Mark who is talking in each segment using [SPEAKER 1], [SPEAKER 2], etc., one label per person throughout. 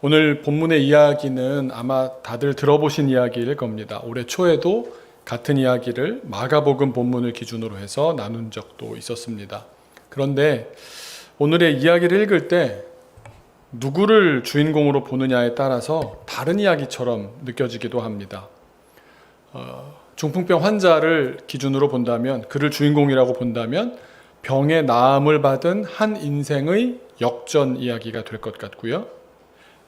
[SPEAKER 1] 오늘 본문의 이야기는 아마 다들 들어보신 이야기일 겁니다. 올해 초에도 같은 이야기를 마가복음 본문을 기준으로 해서 나눈 적도 있었습니다. 그런데 오늘의 이야기를 읽을 때 누구를 주인공으로 보느냐에 따라서 다른 이야기처럼 느껴지기도 합니다. 중풍병 환자를 기준으로 본다면, 그를 주인공이라고 본다면 병의 나음을 받은 한 인생의 역전 이야기가 될 것 같고요.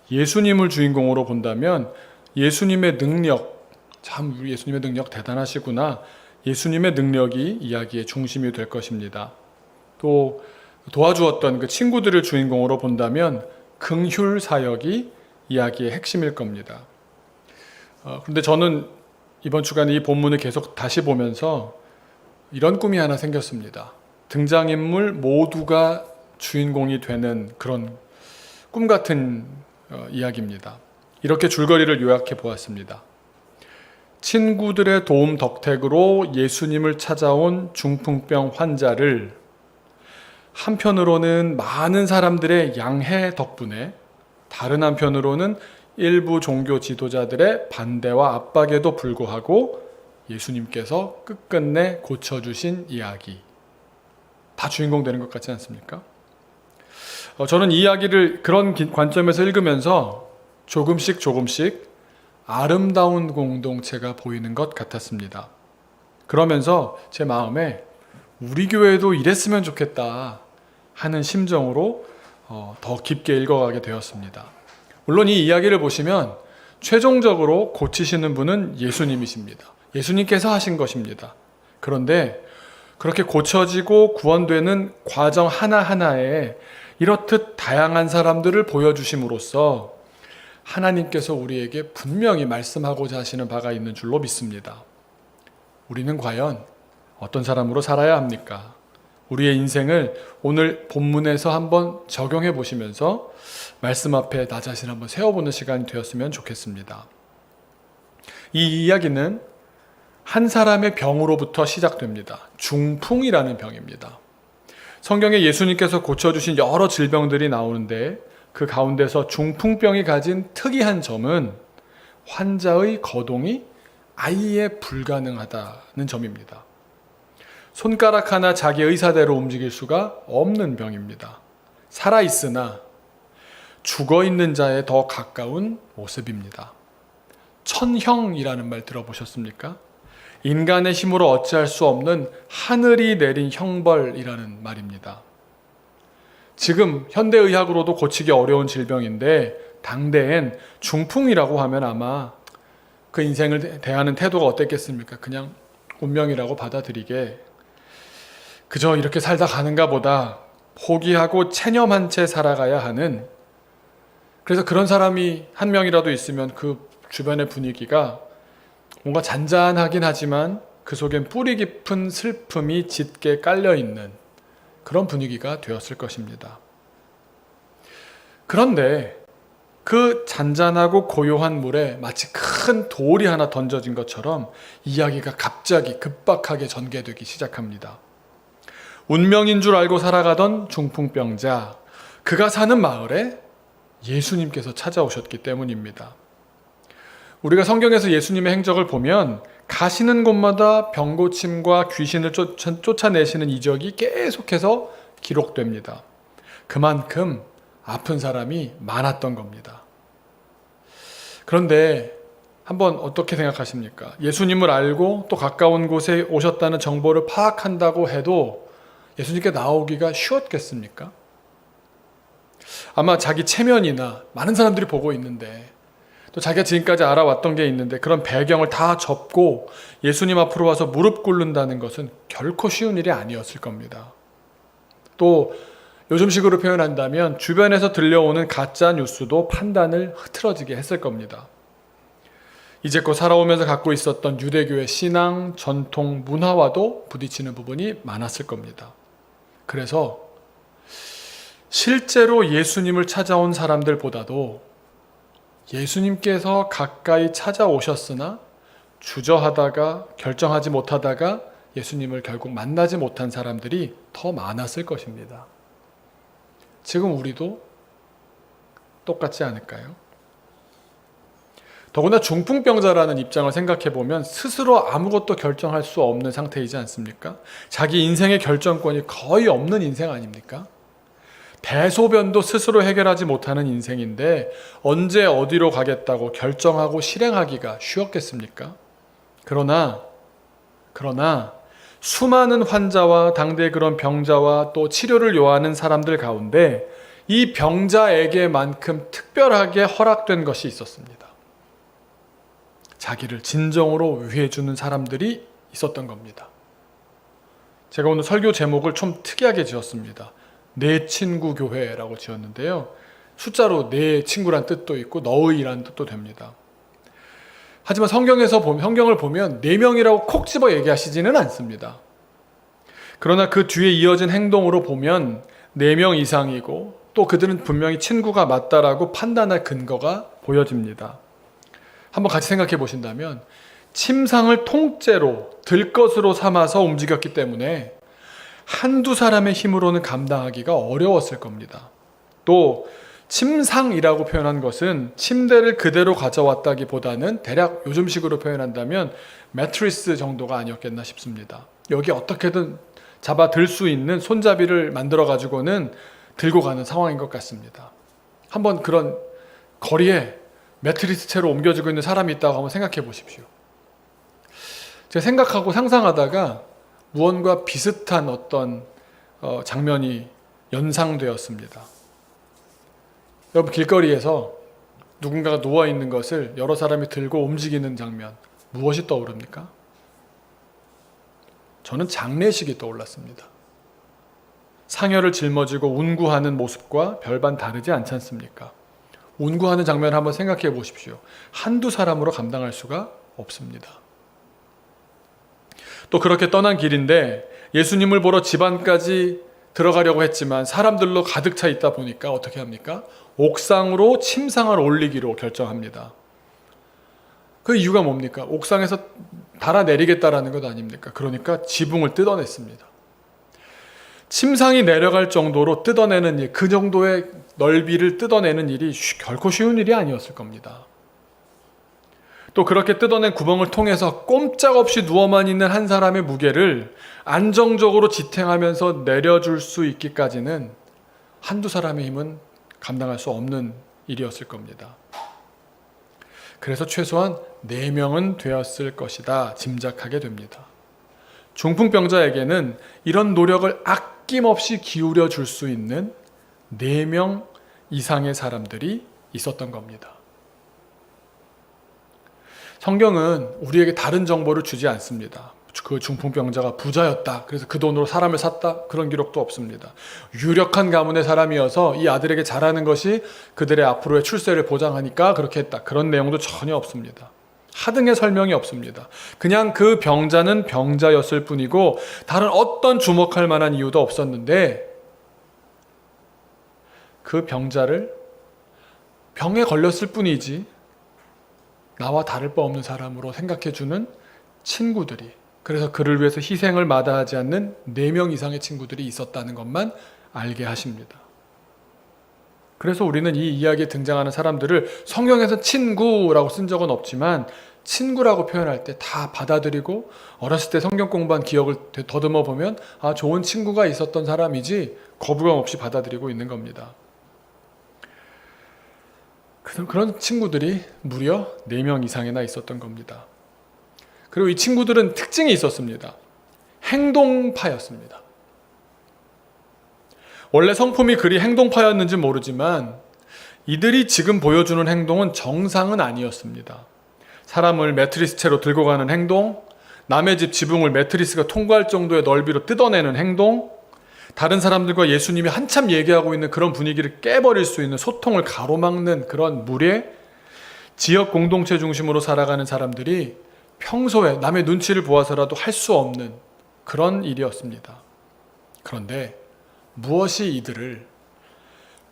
[SPEAKER 1] 예수님을 주인공으로 본다면 예수님의 능력, 참 우리 예수님의 능력 대단하시구나, 예수님의 능력이 이야기의 중심이 될 것입니다. 또 도와주었던 그 친구들을 주인공으로 본다면 긍휼 사역이 이야기의 핵심일 겁니다. 그런데 저는 이번 주간에 이 본문을 계속 다시 보면서 이런 꿈이 하나 생겼습니다. 등장인물 모두가 주인공이 되는 그런 꿈 같은 이야기입니다. 이렇게 줄거리를 요약해 보았습니다. 친구들의 도움 덕택으로 예수님을 찾아온 중풍병 환자를 한편으로는 많은 사람들의 양해 덕분에, 다른 한편으로는 일부 종교 지도자들의 반대와 압박에도 불구하고 예수님께서 끝끝내 고쳐주신 이야기. 다 주인공 되는 것 같지 않습니까? 저는 이 이야기를 그런 관점에서 읽으면서 조금씩 아름다운 공동체가 보이는 것 같았습니다. 그러면서 제 마음에 우리 교회도 이랬으면 좋겠다 하는 심정으로 더 깊게 읽어가게 되었습니다. 물론 이 이야기를 보시면 최종적으로 고치시는 분은 예수님이십니다. 예수님께서 하신 것입니다. 그런데 그렇게 고쳐지고 구원되는 과정 하나하나에 이렇듯 다양한 사람들을 보여주심으로써 하나님께서 우리에게 분명히 말씀하고자 하시는 바가 있는 줄로 믿습니다. 우리는 과연 어떤 사람으로 살아야 합니까? 우리의 인생을 오늘 본문에서 한번 적용해 보시면서 말씀 앞에 나 자신 한번 세워보는 시간이 되었으면 좋겠습니다. 이 이야기는 한 사람의 병으로부터 시작됩니다. 중풍이라는 병입니다. 성경에 예수님께서 고쳐주신 여러 질병들이 나오는데 그 가운데서 중풍병이 가진 특이한 점은 환자의 거동이 아예 불가능하다는 점입니다. 손가락 하나 자기 의사대로 움직일 수가 없는 병입니다. 살아있으나 죽어있는 자에 더 가까운 모습입니다. 천형이라는 말 들어보셨습니까? 인간의 힘으로 어찌할 수 없는 하늘이 내린 형벌이라는 말입니다. 지금 현대의학으로도 고치기 어려운 질병인데 당대엔 중풍이라고 하면 아마 그 인생을 대하는 태도가 어땠겠습니까? 그냥 운명이라고 받아들이게, 그저 이렇게 살다 가는가 보다 포기하고 체념한 채 살아가야 하는, 그래서 그런 사람이 한 명이라도 있으면 그 주변의 분위기가 뭔가 잔잔하긴 하지만 그 속엔 뿌리 깊은 슬픔이 짙게 깔려있는 그런 분위기가 되었을 것입니다. 그런데 그 잔잔하고 고요한 물에 마치 큰 돌이 하나 던져진 것처럼 이야기가 갑자기 급박하게 전개되기 시작합니다. 운명인 줄 알고 살아가던 중풍병자, 그가 사는 마을에 예수님께서 찾아오셨기 때문입니다. 우리가 성경에서 예수님의 행적을 보면 가시는 곳마다 병고침과 귀신을 쫓아내시는 이적이 계속해서 기록됩니다. 그만큼 아픈 사람이 많았던 겁니다. 그런데 한번 어떻게 생각하십니까? 예수님을 알고 또 가까운 곳에 오셨다는 정보를 파악한다고 해도 예수님께 나오기가 쉬웠겠습니까? 아마 자기 체면이나 많은 사람들이 보고 있는데, 또 자기가 지금까지 알아왔던 게 있는데 그런 배경을 다 접고 예수님 앞으로 와서 무릎 꿇는다는 것은 결코 쉬운 일이 아니었을 겁니다. 또 요즘식으로 표현한다면 주변에서 들려오는 가짜 뉴스도 판단을 흐트러지게 했을 겁니다. 이제껏 살아오면서 갖고 있었던 유대교의 신앙, 전통, 문화와도 부딪히는 부분이 많았을 겁니다. 그래서 실제로 예수님을 찾아온 사람들보다도 예수님께서 가까이 찾아오셨으나 주저하다가 결정하지 못하다가 예수님을 결국 만나지 못한 사람들이 더 많았을 것입니다. 지금 우리도 똑같지 않을까요? 더구나 중풍병자라는 입장을 생각해보면 스스로 아무것도 결정할 수 없는 상태이지 않습니까? 자기 인생의 결정권이 거의 없는 인생 아닙니까? 대소변도 스스로 해결하지 못하는 인생인데 언제 어디로 가겠다고 결정하고 실행하기가 쉬웠겠습니까? 그러나 수많은 환자와 당대 그런 병자와 또 치료를 요하는 사람들 가운데 이 병자에게만큼 특별하게 허락된 것이 있었습니다. 자기를 진정으로 위해주는 사람들이 있었던 겁니다. 제가 오늘 설교 제목을 좀 특이하게 지었습니다. 내 친구 교회라고 지었는데요. 숫자로 내 친구란 뜻도 있고 너의라는 뜻도 됩니다. 하지만 성경을 보면 4명이라고 콕 집어 얘기하시지는 않습니다. 그러나 그 뒤에 이어진 행동으로 보면 4명 이상이고 또 그들은 분명히 친구가 맞다라고 판단할 근거가 보여집니다. 한번 같이 생각해 보신다면 침상을 통째로 들것으로 삼아서 움직였기 때문에 한두 사람의 힘으로는 감당하기가 어려웠을 겁니다. 또 침상이라고 표현한 것은 침대를 그대로 가져왔다기보다는 대략 요즘식으로 표현한다면 매트리스 정도가 아니었겠나 싶습니다. 여기 어떻게든 잡아 들 수 있는 손잡이를 만들어 가지고는 들고 가는 상황인 것 같습니다. 한번 그런 거리에 매트리스 채로 옮겨지고 있는 사람이 있다고 한번 생각해 보십시오. 제가 생각하고 상상하다가 무언가 비슷한 어떤 장면이 연상되었습니다. 여러분, 길거리에서 누군가가 누워있는 것을 여러 사람이 들고 움직이는 장면, 무엇이 떠오릅니까? 저는 장례식이 떠올랐습니다. 상여를 짊어지고 운구하는 모습과 별반 다르지 않지 않습니까? 운구하는 장면을 한번 생각해 보십시오. 한두 사람으로 감당할 수가 없습니다. 또 그렇게 떠난 길인데 예수님을 보러 집안까지 들어가려고 했지만 사람들로 가득 차 있다 보니까 어떻게 합니까? 옥상으로 침상을 올리기로 결정합니다. 그 이유가 뭡니까? 옥상에서 달아내리겠다라는 것 아닙니까? 그러니까 지붕을 뜯어냈습니다. 침상이 내려갈 정도로 뜯어내는 일, 그 정도의 넓이를 뜯어내는 일이 결코 쉬운 일이 아니었을 겁니다. 또 그렇게 뜯어낸 구멍을 통해서 꼼짝없이 누워만 있는 한 사람의 무게를 안정적으로 지탱하면서 내려줄 수 있기까지는 한두 사람의 힘은 감당할 수 없는 일이었을 겁니다. 그래서 최소한 4명은 되었을 것이다 짐작하게 됩니다. 중풍병자에게는 이런 노력을 아낌없이 기울여 줄 수 있는 4명 이상의 사람들이 있었던 겁니다. 성경은 우리에게 다른 정보를 주지 않습니다. 그 중풍병자가 부자였다, 그래서 그 돈으로 사람을 샀다, 그런 기록도 없습니다. 유력한 가문의 사람이어서 이 아들에게 잘하는 것이 그들의 앞으로의 출세를 보장하니까 그렇게 했다, 그런 내용도 전혀 없습니다. 하등의 설명이 없습니다. 그냥 그 병자는 병자였을 뿐이고 다른 어떤 주목할 만한 이유도 없었는데 그 병자를 병에 걸렸을 뿐이지 나와 다를 바 없는 사람으로 생각해주는 친구들이, 그래서 그를 위해서 희생을 마다하지 않는 4명 이상의 친구들이 있었다는 것만 알게 하십니다. 그래서 우리는 이 이야기에 등장하는 사람들을 성경에서 친구라고 쓴 적은 없지만 친구라고 표현할 때 다 받아들이고 어렸을 때 성경 공부한 기억을 더듬어 보면 아, 좋은 친구가 있었던 사람이지 거부감 없이 받아들이고 있는 겁니다. 그런 친구들이 무려 4명 이상이나 있었던 겁니다. 그리고 이 친구들은 특징이 있었습니다. 행동파였습니다. 원래 성품이 그리 행동파였는지 모르지만 이들이 지금 보여주는 행동은 정상은 아니었습니다. 사람을 매트리스 채로 들고 가는 행동, 남의 집 지붕을 매트리스가 통과할 정도의 넓이로 뜯어내는 행동, 다른 사람들과 예수님이 한참 얘기하고 있는 그런 분위기를 깨버릴 수 있는 소통을 가로막는 그런 무례, 지역 공동체 중심으로 살아가는 사람들이 평소에 남의 눈치를 보아서라도 할 수 없는 그런 일이었습니다. 그런데 무엇이 이들을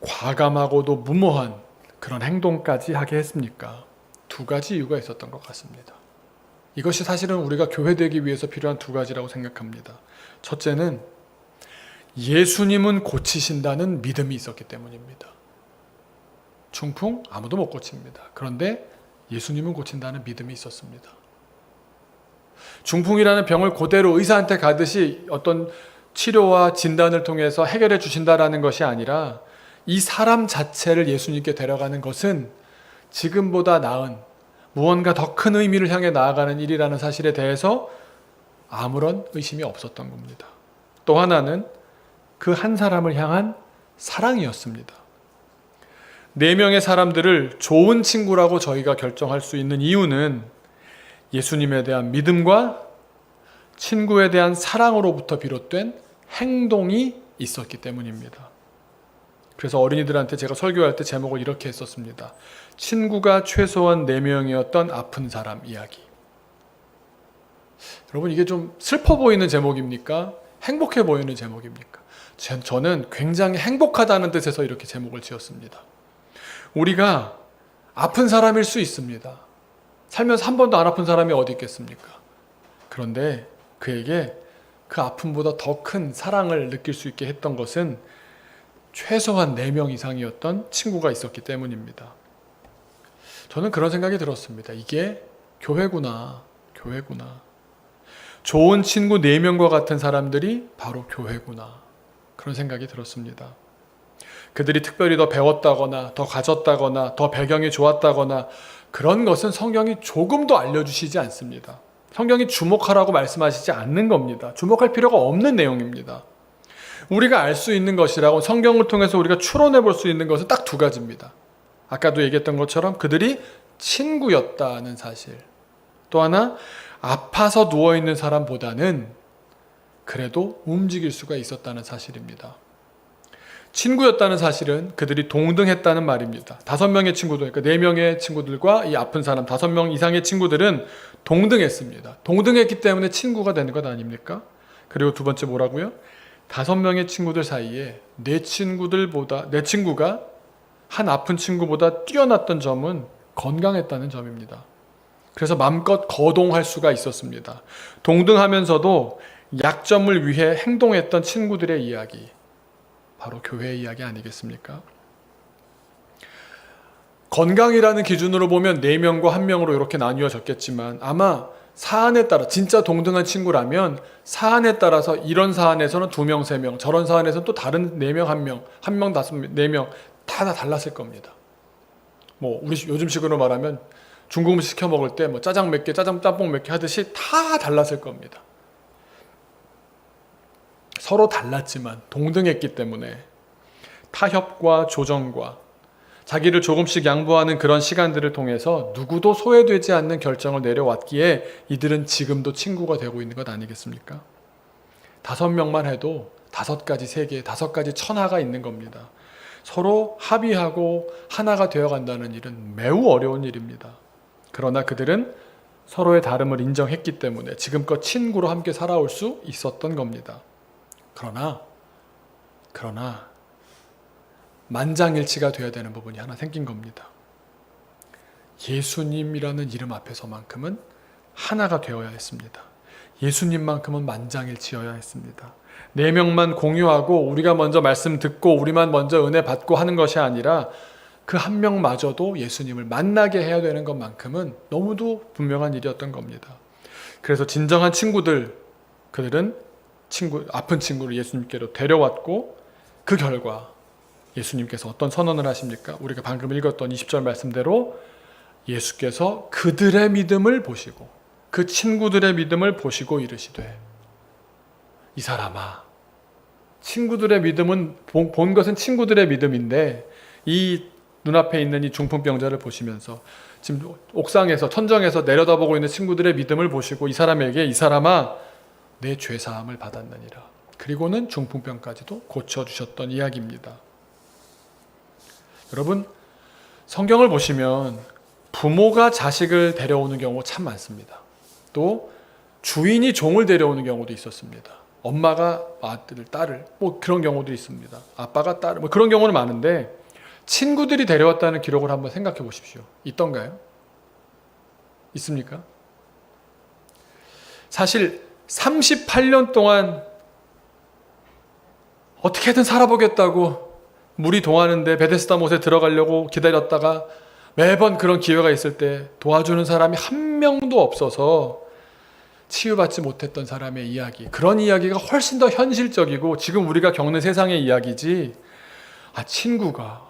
[SPEAKER 1] 과감하고도 무모한 그런 행동까지 하게 했습니까? 2가지 이유가 있었던 것 같습니다. 이것이 사실은 우리가 교회되기 위해서 필요한 2가지라고 생각합니다. 첫째는 예수님은 고치신다는 믿음이 있었기 때문입니다. 중풍 아무도 못 고칩니다. 그런데 예수님은 고친다는 믿음이 있었습니다. 중풍이라는 병을 그대로 의사한테 가듯이 어떤 치료와 진단을 통해서 해결해 주신다라는 것이 아니라 이 사람 자체를 예수님께 데려가는 것은 지금보다 나은 무언가 더 큰 의미를 향해 나아가는 일이라는 사실에 대해서 아무런 의심이 없었던 겁니다. 또 하나는 그 한 사람을 향한 사랑이었습니다. 4명의 사람들을 좋은 친구라고 저희가 결정할 수 있는 이유는 예수님에 대한 믿음과 친구에 대한 사랑으로부터 비롯된 행동이 있었기 때문입니다. 그래서 어린이들한테 제가 설교할 때 제목을 이렇게 했었습니다. 친구가 최소한 4명이었던 아픈 사람 이야기. 여러분, 이게 좀 슬퍼 보이는 제목입니까? 행복해 보이는 제목입니까? 저는 굉장히 행복하다는 뜻에서 이렇게 제목을 지었습니다. 우리가 아픈 사람일 수 있습니다. 살면서 한 번도 안 아픈 사람이 어디 있겠습니까? 그런데 그에게 그 아픔보다 더 큰 사랑을 느낄 수 있게 했던 것은 최소한 4명 이상이었던 친구가 있었기 때문입니다. 저는 그런 생각이 들었습니다. 이게 교회구나. 좋은 친구 4명과 같은 사람들이 바로 교회구나. 그런 생각이 들었습니다. 그들이 특별히 더 배웠다거나 더 가졌다거나 더 배경이 좋았다거나 그런 것은 성경이 조금도 알려주시지 않습니다. 성경이 주목하라고 말씀하시지 않는 겁니다. 주목할 필요가 없는 내용입니다. 우리가 알 수 있는 것이라고 성경을 통해서 우리가 추론해 볼 수 있는 것은 딱 2가지입니다. 아까도 얘기했던 것처럼 그들이 친구였다는 사실. 또 하나, 아파서 누워있는 사람보다는 그래도 움직일 수가 있었다는 사실입니다. 친구였다는 사실은 그들이 동등했다는 말입니다. 5명의 친구들, 그러니까 4명의 친구들과 이 아픈 사람 5명 이상의 친구들은 동등했습니다. 동등했기 때문에 친구가 되는 것 아닙니까? 그리고 2번째 뭐라고요? 5명의 친구들 사이에 내 친구가 한 아픈 친구보다 뛰어났던 점은 건강했다는 점입니다. 그래서 마음껏 거동할 수가 있었습니다. 동등하면서도 약점을 위해 행동했던 친구들의 이야기, 바로 교회의 이야기 아니겠습니까? 건강이라는 기준으로 보면 4명과 1명으로 이렇게 나뉘어졌겠지만 아마 사안에 따라 진짜 동등한 친구라면 사안에 따라서 이런 사안에서는 2명, 3명, 저런 사안에서는 또 다른 4명, 1명, 1명, 5명, 4명 다 달랐을 겁니다. 뭐 우리 요즘식으로 말하면 중국 음식 시켜 먹을 때 뭐 짜장 몇 개, 짬뽕 몇 개 하듯이 다 달랐을 겁니다. 서로 달랐지만 동등했기 때문에 타협과 조정과 자기를 조금씩 양보하는 그런 시간들을 통해서 누구도 소외되지 않는 결정을 내려왔기에 이들은 지금도 친구가 되고 있는 것 아니겠습니까? 5명만 해도 5가지 세계, 5가지 천하가 있는 겁니다. 서로 합의하고 하나가 되어간다는 일은 매우 어려운 일입니다. 그러나 그들은 서로의 다름을 인정했기 때문에 지금껏 친구로 함께 살아올 수 있었던 겁니다. 그러나 만장일치가 되어야 되는 부분이 하나 생긴 겁니다. 예수님이라는 이름 앞에서만큼은 하나가 되어야 했습니다. 예수님만큼은 만장일치여야 했습니다. 4명만 공유하고 우리가 먼저 말씀 듣고 우리만 먼저 은혜 받고 하는 것이 아니라 그 한 명마저도 예수님을 만나게 해야 되는 것만큼은 너무도 분명한 일이었던 겁니다. 그래서 진정한 친구들, 그들은 아픈 친구를 예수님께로 데려왔고 그 결과 예수님께서 어떤 선언을 하십니까? 우리가 방금 읽었던 20절 말씀대로 예수께서 그들의 믿음을 보시고 그 친구들의 믿음을 보시고 이르시되 이 사람아, 친구들의 믿음은 본 것은 친구들의 믿음인데 이 눈앞에 있는 이 중풍병자를 보시면서 지금 옥상에서 천정에서 내려다보고 있는 친구들의 믿음을 보시고 이 사람에게 이 사람아 내 죄사함을 받았느니라. 그리고는 중풍병까지도 고쳐주셨던 이야기입니다. 여러분, 성경을 보시면 부모가 자식을 데려오는 경우 참 많습니다. 또 주인이 종을 데려오는 경우도 있었습니다. 엄마가 아들을, 딸을, 뭐 그런 경우도 있습니다. 아빠가 딸을, 뭐 그런 경우는 많은데 친구들이 데려왔다는 기록을 한번 생각해 보십시오. 있던가요? 있습니까? 사실 38년 동안 어떻게든 살아보겠다고 물이 동하는데 베데스다 못에 들어가려고 기다렸다가 매번 그런 기회가 있을 때 도와주는 사람이 한 명도 없어서 치유받지 못했던 사람의 이야기, 그런 이야기가 훨씬 더 현실적이고 지금 우리가 겪는 세상의 이야기지, 친구가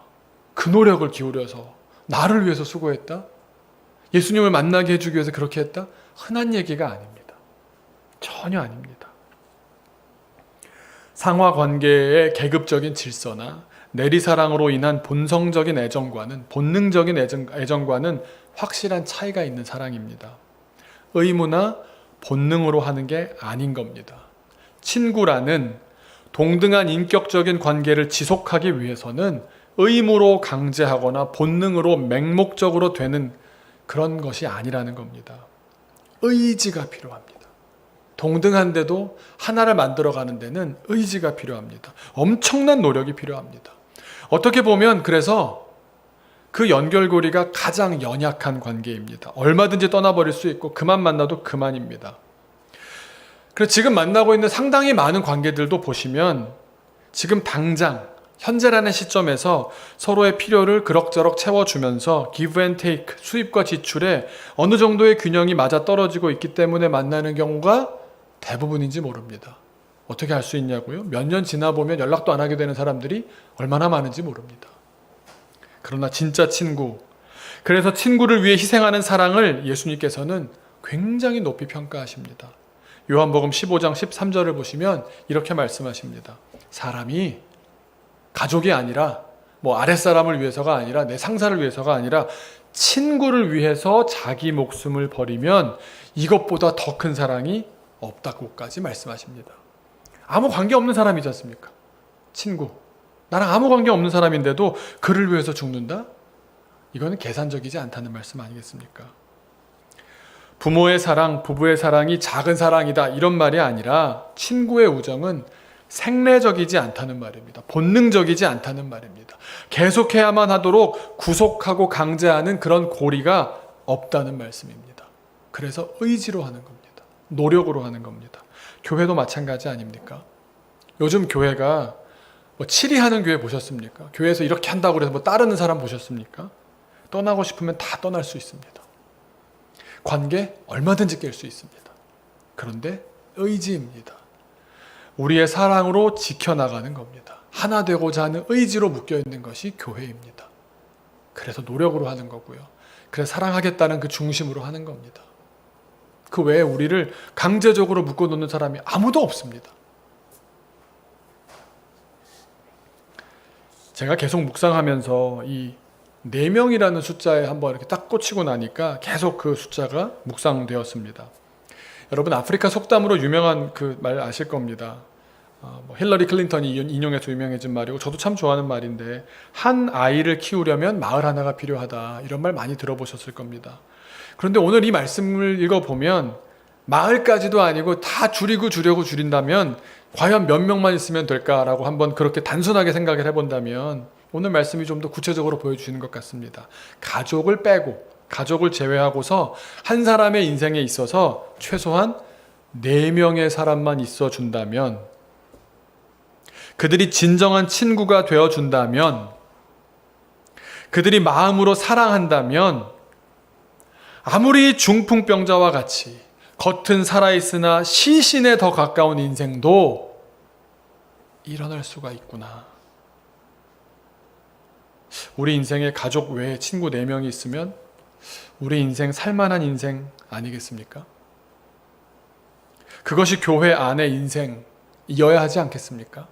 [SPEAKER 1] 그 노력을 기울여서 나를 위해서 수고했다? 예수님을 만나게 해주기 위해서 그렇게 했다? 흔한 얘기가 아닙니다. 전혀 아닙니다. 상하관계의 계급적인 질서나 내리사랑으로 인한 본성적인 애정과는, 본능적인 애정과는 확실한 차이가 있는 사랑입니다. 의무나 본능으로 하는 게 아닌 겁니다. 친구라는 동등한 인격적인 관계를 지속하기 위해서는 의무로 강제하거나 본능으로 맹목적으로 되는 그런 것이 아니라는 겁니다. 의지가 필요합니다. 동등한데도 하나를 만들어가는 데는 의지가 필요합니다. 엄청난 노력이 필요합니다. 어떻게 보면 그래서 그 연결고리가 가장 연약한 관계입니다. 얼마든지 떠나버릴 수 있고 그만 만나도 그만입니다. 그래서 지금 만나고 있는 상당히 많은 관계들도 보시면 지금 당장 현재라는 시점에서 서로의 필요를 그럭저럭 채워주면서 give and take, 수입과 지출에 어느 정도의 균형이 맞아떨어지고 있기 때문에 만나는 경우가 대부분인지 모릅니다. 어떻게 알 수 있냐고요? 몇 년 지나보면 연락도 안 하게 되는 사람들이 얼마나 많은지 모릅니다. 그러나 진짜 친구, 그래서 친구를 위해 희생하는 사랑을 예수님께서는 굉장히 높이 평가하십니다. 요한복음 15장 13절을 보시면 이렇게 말씀하십니다. 사람이 가족이 아니라 아랫사람을 위해서가 아니라 내 상사를 위해서가 아니라 친구를 위해서 자기 목숨을 버리면 이것보다 더 큰 사랑이 없다고까지 말씀하십니다. 아무 관계 없는 사람이지 않습니까? 친구. 나랑 아무 관계 없는 사람인데도 그를 위해서 죽는다? 이거는 계산적이지 않다는 말씀 아니겠습니까? 부모의 사랑, 부부의 사랑이 작은 사랑이다 이런 말이 아니라 친구의 우정은 생래적이지 않다는 말입니다. 본능적이지 않다는 말입니다. 계속해야만 하도록 구속하고 강제하는 그런 고리가 없다는 말씀입니다. 그래서 의지로 하는 겁니다. 노력으로 하는 겁니다. 교회도 마찬가지 아닙니까? 요즘 교회가 치리하는 교회 보셨습니까? 교회에서 이렇게 한다고 해서 따르는 사람 보셨습니까? 떠나고 싶으면 다 떠날 수 있습니다. 관계 얼마든지 깰 수 있습니다. 그런데 의지입니다. 우리의 사랑으로 지켜나가는 겁니다. 하나 되고자 하는 의지로 묶여있는 것이 교회입니다. 그래서 노력으로 하는 거고요. 그래서 사랑하겠다는 그 중심으로 하는 겁니다. 그 외에 우리를 강제적으로 묶어놓는 사람이 아무도 없습니다. 제가 계속 묵상하면서 이 4명이라는 숫자에 한번 이렇게 딱 꽂히고 나니까 계속 그 숫자가 묵상되었습니다. 여러분 아프리카 속담으로 유명한 그 말 아실 겁니다. 힐러리 클린턴이 인용해서 유명해진 말이고 저도 참 좋아하는 말인데 한 아이를 키우려면 마을 하나가 필요하다 이런 말 많이 들어보셨을 겁니다. 그런데 오늘 이 말씀을 읽어보면 마을까지도 아니고 다 줄이려고 줄인다면 과연 몇 명만 있으면 될까라고 한번 그렇게 단순하게 생각을 해본다면 오늘 말씀이 좀 더 구체적으로 보여주시는 것 같습니다. 가족을 빼고 가족을 제외하고서 한 사람의 인생에 있어서 최소한 4명의 사람만 있어준다면 그들이 진정한 친구가 되어준다면 그들이 마음으로 사랑한다면 아무리 중풍병자와 같이 겉은 살아있으나 시신에 더 가까운 인생도 일어날 수가 있구나. 우리 인생에 가족 외에 친구 4명이 있으면 우리 인생 살만한 인생 아니겠습니까? 그것이 교회 안의 인생이어야 하지 않겠습니까?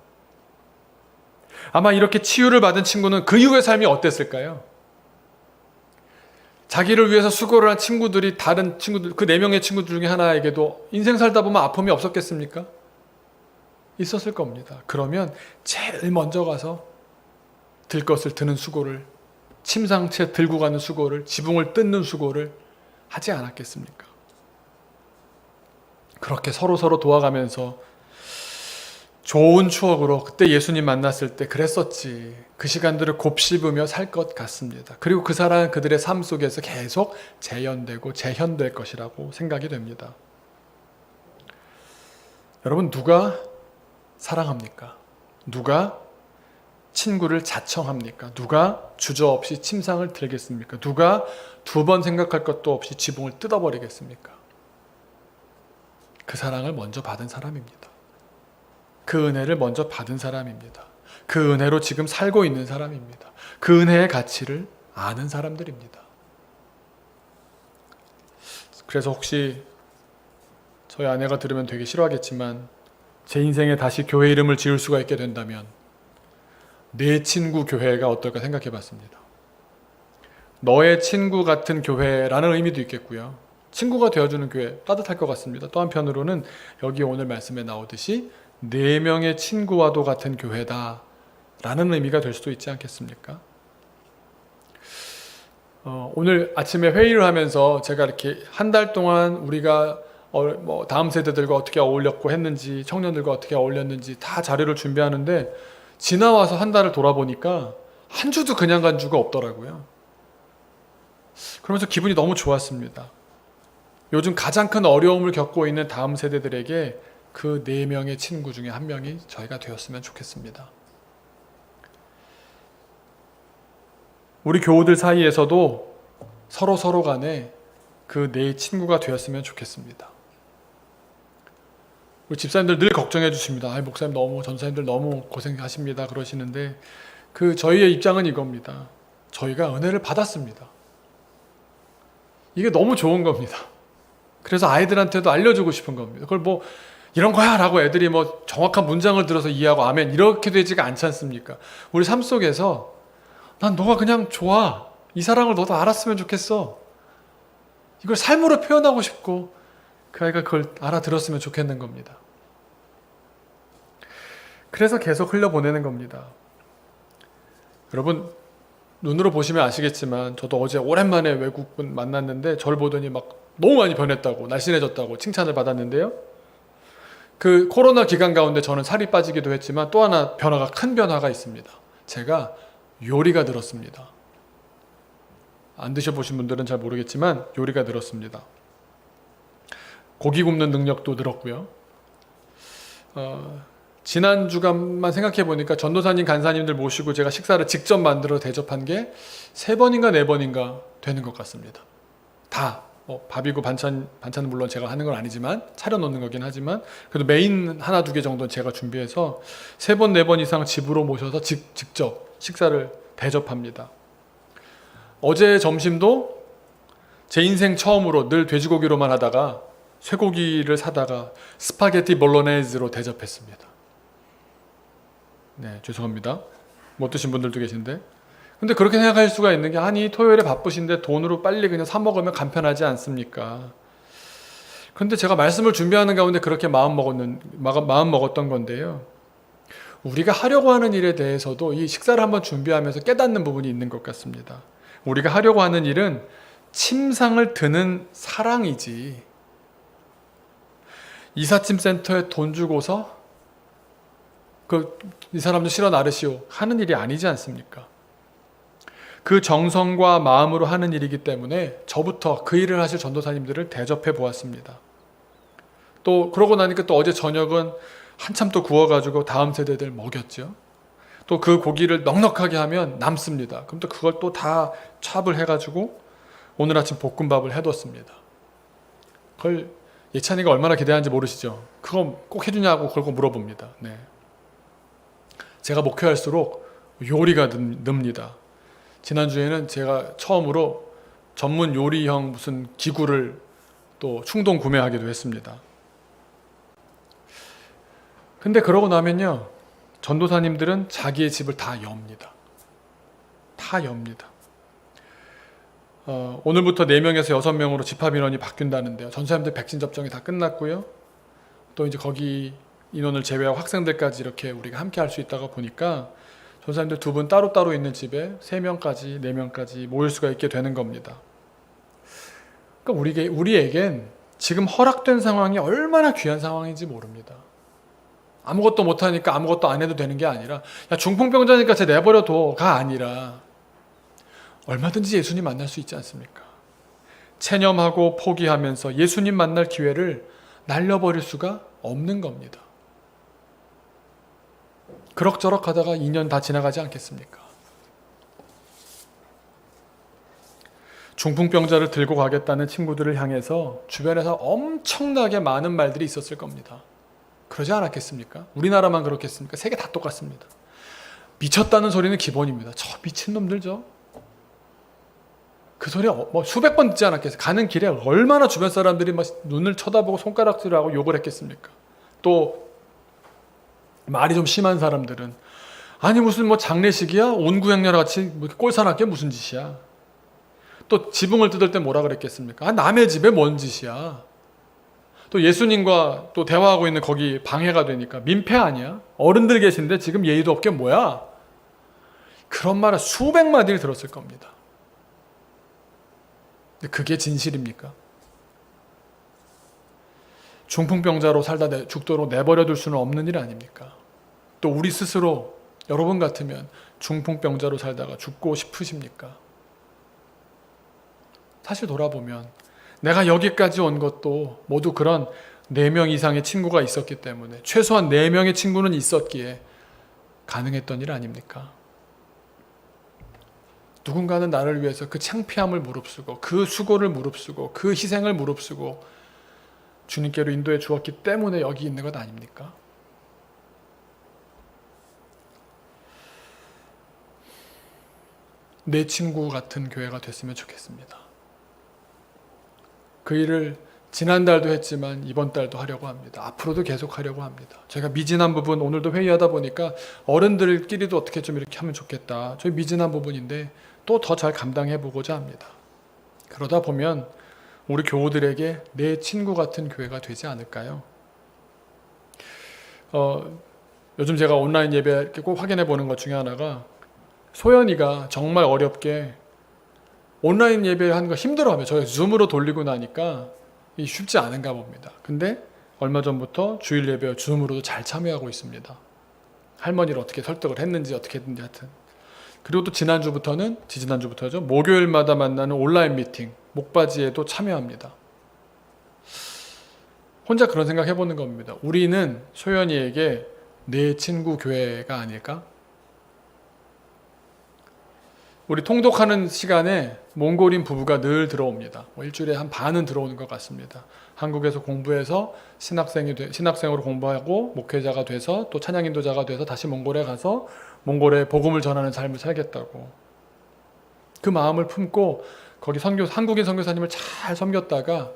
[SPEAKER 1] 아마 이렇게 치유를 받은 친구는 그 이후의 삶이 어땠을까요? 자기를 위해서 수고를 한 친구들이 다른 친구들, 그 4명의 친구들 중에 하나에게도 인생 살다 보면 아픔이 없었겠습니까? 있었을 겁니다. 그러면 제일 먼저 가서 들 것을 드는 수고를, 침상채 들고 가는 수고를, 지붕을 뜯는 수고를 하지 않았겠습니까? 그렇게 서로 도와가면서 좋은 추억으로 그때 예수님 만났을 때 그랬었지. 그 시간들을 곱씹으며 살 것 같습니다. 그리고 그 사랑은 그들의 삶 속에서 계속 재현되고 재현될 것이라고 생각이 됩니다. 여러분 누가 사랑합니까? 누가 친구를 자청합니까? 누가 주저없이 침상을 들겠습니까? 누가 두 번 생각할 것도 없이 지붕을 뜯어버리겠습니까? 그 사랑을 먼저 받은 사람입니다. 그 은혜를 먼저 받은 사람입니다. 그 은혜로 지금 살고 있는 사람입니다. 그 은혜의 가치를 아는 사람들입니다. 그래서 혹시 저희 아내가 들으면 되게 싫어하겠지만 제 인생에 다시 교회 이름을 지을 수가 있게 된다면 내 친구 교회가 어떨까 생각해 봤습니다. 너의 친구 같은 교회라는 의미도 있겠고요. 친구가 되어주는 교회 따뜻할 것 같습니다. 또 한편으로는 여기 오늘 말씀에 나오듯이 4명의 친구와도 같은 교회다 라는 의미가 될 수도 있지 않겠습니까? 오늘 아침에 회의를 하면서 제가 이렇게 한 달 동안 우리가 다음 세대들과 어떻게 어울렸고 했는지, 청년들과 어떻게 어울렸는지 다 자료를 준비하는데 지나와서 한 달을 돌아보니까 한 주도 그냥 간 주가 없더라고요. 그러면서 기분이 너무 좋았습니다. 요즘 가장 큰 어려움을 겪고 있는 다음 세대들에게 그 4명의 친구 중에 한 명이 저희가 되었으면 좋겠습니다. 우리 교우들 사이에서도 서로 간에 그 내 친구가 되었으면 좋겠습니다. 우리 집사님들 늘 걱정해 주십니다. 목사님 전사님들 너무 고생하십니다. 그러시는데 저희의 입장은 이겁니다. 저희가 은혜를 받았습니다. 이게 너무 좋은 겁니다. 그래서 아이들한테도 알려주고 싶은 겁니다. 그걸 이런 거야 라고 애들이 정확한 문장을 들어서 이해하고 아멘 이렇게 되지가 않지 않습니까? 우리 삶 속에서 난 너가 그냥 좋아. 이 사랑을 너도 알았으면 좋겠어. 이걸 삶으로 표현하고 싶고 그 아이가 그걸 알아들었으면 좋겠는 겁니다. 그래서 계속 흘려보내는 겁니다. 여러분 눈으로 보시면 아시겠지만 저도 어제 오랜만에 외국분 만났는데 저를 보더니 너무 많이 변했다고 날씬해졌다고 칭찬을 받았는데요. 그 코로나 기간 가운데 저는 살이 빠지기도 했지만 또 하나 큰 변화가 있습니다. 제가 요리가 늘었습니다. 안 드셔보신 분들은 잘 모르겠지만 요리가 늘었습니다. 고기 굽는 능력도 늘었고요. 지난 주간만 생각해 보니까 전도사님, 간사님들 모시고 제가 식사를 직접 만들어 대접한 게 3번인가 4번인가 되는 것 같습니다. 다 밥이고 반찬은 물론 제가 하는 건 아니지만 차려놓는 거긴 하지만 그래도 메인 하나 2개 정도는 제가 준비해서 3번 4번 이상 집으로 모셔서 직접 식사를 대접합니다. 어제 점심도 제 인생 처음으로 늘 돼지고기로만 하다가 쇠고기를 사다가 스파게티 볼로네즈로 대접했습니다. 네, 죄송합니다. 못 드신 분들도 계신데. 근데 그렇게 생각할 수가 있는 게 아니 토요일에 바쁘신데 돈으로 빨리 그냥 사 먹으면 간편하지 않습니까? 그런데 제가 말씀을 준비하는 가운데 그렇게 마음 먹었던 건데요. 우리가 하려고 하는 일에 대해서도 이 식사를 한번 준비하면서 깨닫는 부분이 있는 것 같습니다. 우리가 하려고 하는 일은 침상을 드는 사랑이지 이삿짐 센터에 돈 주고서 이 사람도 실어 나르시오 하는 일이 아니지 않습니까? 그 정성과 마음으로 하는 일이기 때문에 저부터 그 일을 하실 전도사님들을 대접해 보았습니다. 또 그러고 나니까 또 어제 저녁은 한참 또 구워가지고 다음 세대들 먹였죠. 또 그 고기를 넉넉하게 하면 남습니다. 그럼 또 그걸 또 다 찹을 해가지고 오늘 아침 볶음밥을 해뒀습니다. 그걸 예찬이가 얼마나 기대하는지 모르시죠? 그거 꼭 해주냐고 그걸 꼭 물어봅니다. 네. 제가 목회할수록 요리가 늡니다. 지난주에는 제가 처음으로 전문 요리형 무슨 기구를 또 충동 구매하기도 했습니다. 근데 그러고 나면요. 전도사님들은 자기의 집을 다 엽니다. 다 엽니다. 오늘부터 4명에서 6명으로 집합인원이 바뀐다는데요. 전사님들 백신 접종이 다 끝났고요. 또 이제 거기 인원을 제외하고 학생들까지 이렇게 우리가 함께 할 수 있다가 보니까 전사님들 2분 따로따로 있는 집에 3명까지 4명까지 모일 수가 있게 되는 겁니다. 그러니까 우리에겐 지금 허락된 상황이 얼마나 귀한 상황인지 모릅니다. 아무것도 못하니까 아무것도 안 해도 되는 게 아니라 중풍병자니까 쟤 내버려둬가 아니라 얼마든지 예수님 만날 수 있지 않습니까? 체념하고 포기하면서 예수님 만날 기회를 날려버릴 수가 없는 겁니다. 그럭저럭 하다가 2년 다 지나가지 않겠습니까? 중풍병자를 들고 가겠다는 친구들을 향해서 주변에서 엄청나게 많은 말들이 있었을 겁니다. 그러지 않았겠습니까? 우리나라만 그렇겠습니까? 세계 다 똑같습니다. 미쳤다는 소리는 기본입니다. 저 미친놈들죠. 그 소리 뭐 수백 번 듣지 않았겠어요? 가는 길에 얼마나 주변 사람들이 막 눈을 쳐다보고 손가락질하고 욕을 했겠습니까? 또 말이 좀 심한 사람들은 아니 무슨 뭐 장례식이야? 온구행렬 같이 뭐 꼴사납게 무슨 짓이야? 또 지붕을 뜯을 때 뭐라 그랬겠습니까? 아, 남의 집에 뭔 짓이야? 또 예수님과 또 대화하고 있는 거기 방해가 되니까 민폐 아니야? 어른들 계신데 지금 예의도 없게 뭐야? 그런 말을 수백 마디를 들었을 겁니다. 근데 그게 진실입니까? 중풍병자로 살다 죽도록 내버려 둘 수는 없는 일 아닙니까? 또 우리 스스로 여러분 같으면 중풍병자로 살다가 죽고 싶으십니까? 사실 돌아보면 내가 여기까지 온 것도 모두 그런 4명 이상의 친구가 있었기 때문에 최소한 4명의 친구는 있었기에 가능했던 일 아닙니까? 누군가는 나를 위해서 그 창피함을 무릅쓰고 그 수고를 무릅쓰고 그 희생을 무릅쓰고 주님께로 인도해 주었기 때문에 여기 있는 것 아닙니까? 내 친구 같은 교회가 됐으면 좋겠습니다. 그 일을 지난달도 했지만 이번 달도 하려고 합니다. 앞으로도 계속 하려고 합니다. 제가 미진한 부분 오늘도 회의하다 보니까 어른들끼리도 어떻게 좀 이렇게 하면 좋겠다. 저희 미진한 부분인데 또 더 잘 감당해 보고자 합니다. 그러다 보면 우리 교우들에게 내 친구 같은 교회가 되지 않을까요? 요즘 제가 온라인 예배 이렇게 꼭 확인해 보는 것 중에 하나가 소연이가 정말 어렵게 온라인 예배 하는 거 힘들어하며 저희 줌으로 돌리고 나니까 쉽지 않은가 봅니다. 근데 얼마 전부터 주일 예배 줌으로도 잘 참여하고 있습니다. 할머니를 어떻게 설득을 했는지 어떻게 했는지 하여튼. 그리고 또 지지난주부터죠. 목요일마다 만나는 온라인 미팅 목바지에도 참여합니다. 혼자 그런 생각 해보는 겁니다. 우리는 소연이에게 내 친구 교회가 아닐까? 우리 통독하는 시간에 몽골인 부부가 늘 들어옵니다. 일주일에 한 반은 들어오는 것 같습니다. 한국에서 공부해서 신학생으로 공부하고 목회자가 돼서 또 찬양 인도자가 돼서 다시 몽골에 가서 몽골에 복음을 전하는 삶을 살겠다고. 그 마음을 품고 거기 한국인 선교사님을 잘 섬겼다가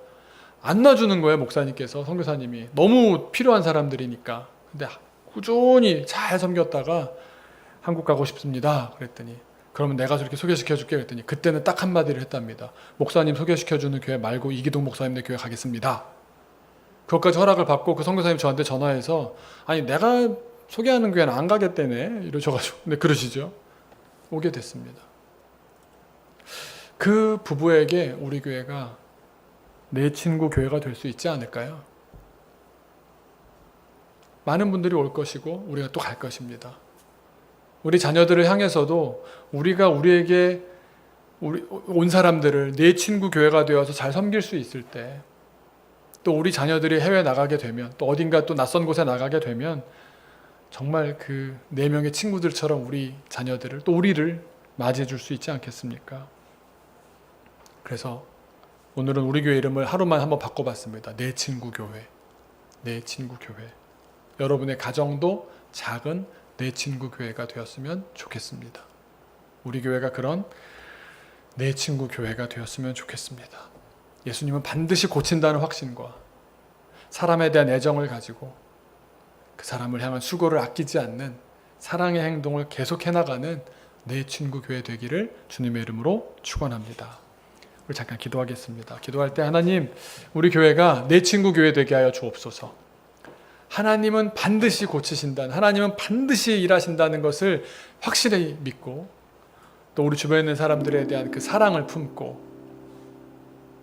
[SPEAKER 1] 안 놔주는 거예요, 목사님께서. 선교사님이 너무 필요한 사람들이니까. 근데 꾸준히 잘 섬겼다가 한국 가고 싶습니다. 그랬더니 그러면 내가 저렇게 소개시켜줄게 그랬더니 그때는 딱 한마디를 했답니다. 목사님 소개시켜주는 교회 말고 이기동 목사님네 교회 가겠습니다. 그것까지 허락을 받고 그 선교사님 저한테 전화해서 아니 내가 소개하는 교회는 안 가겠다네 이러셔가지고 근데 그러시죠. 오게 됐습니다. 그 부부에게 우리 교회가 내 친구 교회가 될 수 있지 않을까요? 많은 분들이 올 것이고 우리가 또 갈 것입니다. 우리 자녀들을 향해서도 우리가 우리에게 온 사람들을 내 친구 교회가 되어서 잘 섬길 수 있을 때, 또 우리 자녀들이 해외 나가게 되면, 또 어딘가 또 낯선 곳에 나가게 되면 정말 그 4명의 친구들처럼 우리 자녀들을 또 우리를 맞이해 줄 수 있지 않겠습니까? 그래서 오늘은 우리 교회 이름을 하루만 한번 바꿔봤습니다. 내 친구 교회. 내 친구 교회. 여러분의 가정도 작은 내 친구 교회가 되었으면 좋겠습니다. 우리 교회가 그런 내 친구 교회가 되었으면 좋겠습니다. 예수님은 반드시 고친다는 확신과 사람에 대한 애정을 가지고 그 사람을 향한 수고를 아끼지 않는 사랑의 행동을 계속해 나가는 내 친구 교회 되기를 주님의 이름으로 축원합니다. 우리 잠깐 기도하겠습니다. 기도할 때 하나님, 우리 교회가 내 친구 교회 되게 하여 주옵소서. 하나님은 반드시 고치신다는, 하나님은 반드시 일하신다는 것을 확실히 믿고 또 우리 주변에 있는 사람들에 대한 그 사랑을 품고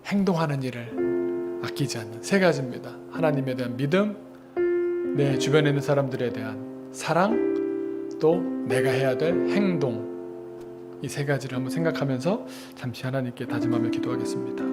[SPEAKER 1] 행동하는 일을 아끼지 않는 3가지입니다. 하나님에 대한 믿음, 내 주변에 있는 사람들에 대한 사랑, 또 내가 해야 될 행동, 이 3가지를 한번 생각하면서 잠시 하나님께 다짐하며 기도하겠습니다.